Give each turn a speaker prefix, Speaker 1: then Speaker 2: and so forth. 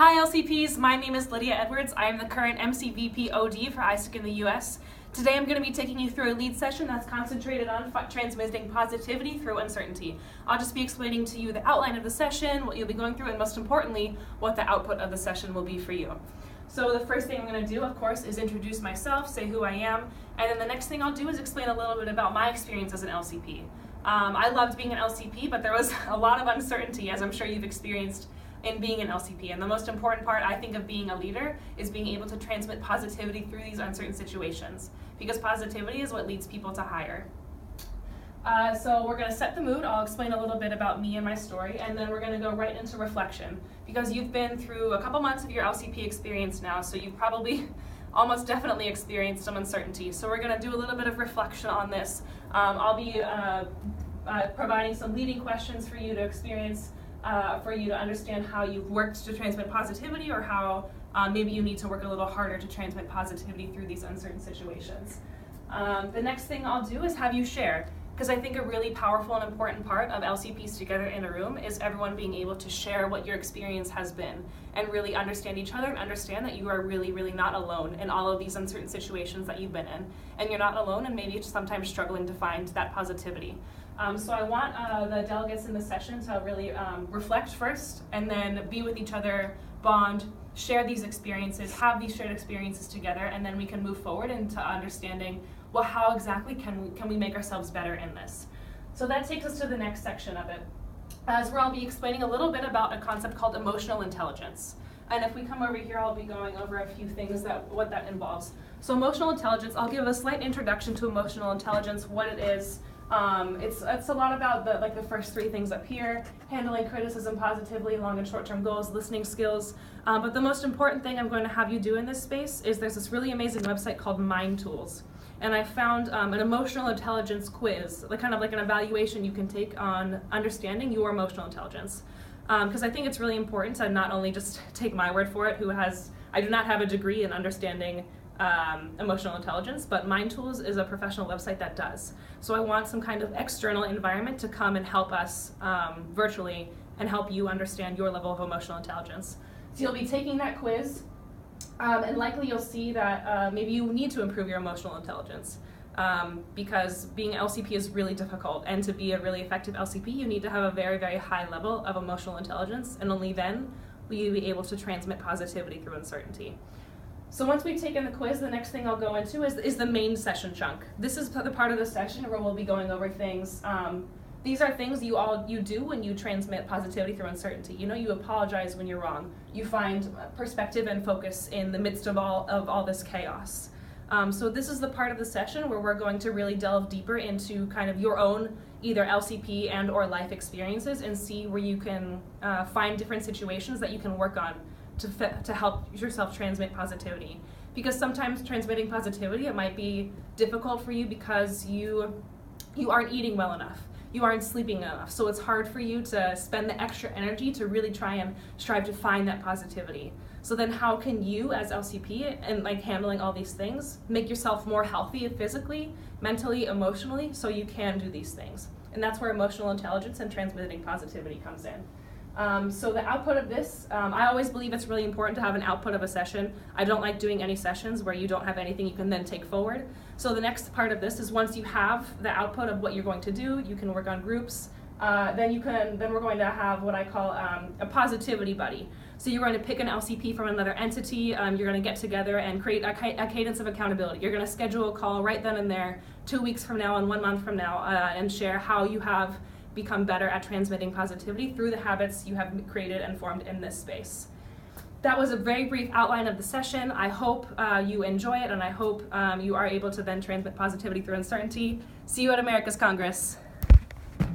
Speaker 1: Hi LCPs, my name is Lydia Edwards. I am the current MCVP OD for ISIC in the US. Today I'm going to be taking you through a lead session that's concentrated on transmitting positivity through uncertainty. I'll just be explaining to you the outline of the session, what you'll be going through, and most importantly, what the output of the session will be for you. So the first thing I'm going to do, of course, is introduce myself, say who I am, and then the next thing I'll do is explain a little bit about my experience as an LCP. I loved being an LCP, but there was a lot of uncertainty, as I'm sure you've experienced in being an LCP. And the most important part, I think, of being a leader is being able to transmit positivity through these uncertain situations, because positivity is what leads people to hire. So we're going to set the mood. I'll explain a little bit about me and my story, and then we're going to go right into reflection, because you've been through a couple months of your LCP experience now, so you've probably almost definitely experienced some uncertainty. So we're going to do a little bit of reflection on this. I'll be providing some leading questions for you to experience, for you to understand how you've worked to transmit positivity, or how maybe you need to work a little harder to transmit positivity through these uncertain situations. The next thing I'll do is have you share, because I think a really powerful and important part of LCPs together in a room is everyone being able to share what your experience has been and really understand each other and understand that you are really, really not alone in all of these uncertain situations that you've been in. And you're not alone, and maybe sometimes struggling to find that positivity. So I want the delegates in the session to really reflect first, and then be with each other, bond, share these experiences, have these shared experiences together, and then we can move forward into understanding, well, how exactly can we make ourselves better in this? So that takes us to the next section of it, as where I'll be explaining a little bit about a concept called emotional intelligence. And if we come over here, I'll be going over a few things what that involves. So emotional intelligence, I'll give a slight introduction to emotional intelligence, what it is. It's a lot about the first three things up here: handling criticism positively, long and short-term goals, listening skills. But the most important thing I'm going to have you do in this space is there's this really amazing website called Mind Tools. And I found an emotional intelligence quiz, kind of like an evaluation you can take on understanding your emotional intelligence. Because I think it's really important to not only just take my word for it, I do not have a degree in understanding emotional intelligence, but Mind Tools is a professional website that does. So I want some kind of external environment to come and help us virtually and help you understand your level of emotional intelligence. So you'll be taking that quiz, and likely you'll see that maybe you need to improve your emotional intelligence, because being LCP is really difficult, and to be a really effective LCP you need to have a very, very high level of emotional intelligence, and only then will you be able to transmit positivity through uncertainty. So once we've taken the quiz, the next thing I'll go into is the main session chunk. This is the part of the session where we'll be going over things. These are things you do when you transmit positivity through uncertainty. You apologize when you're wrong. You find perspective and focus in the midst of all this chaos. So this is the part of the session where we're going to really delve deeper into kind of your own either LCP and or life experiences, and see where you can find different situations that you can work on to help yourself transmit positivity. Because sometimes transmitting positivity, it might be difficult for you because you aren't eating well enough, you aren't sleeping enough, so it's hard for you to spend the extra energy to really try and strive to find that positivity. So then how can you as LCP, and handling all these things, make yourself more healthy physically, mentally, emotionally, so you can do these things? And that's where emotional intelligence and transmitting positivity comes in. So the output of this, I always believe it's really important to have an output of a session. I don't like doing any sessions where you don't have anything you can then take forward. So the next part of this is, once you have the output of what you're going to do, you can work on groups. Then we're going to have what I call a positivity buddy. So you're going to pick an LCP from another entity. You're going to get together and create a cadence of accountability. You're going to schedule a call right then and there, 2 weeks from now and 1 month from now, and share how you have become better at transmitting positivity through the habits you have created and formed in this space. That was a very brief outline of the session. I hope you enjoy it, and I hope you are able to then transmit positivity through uncertainty. See you at America's Congress.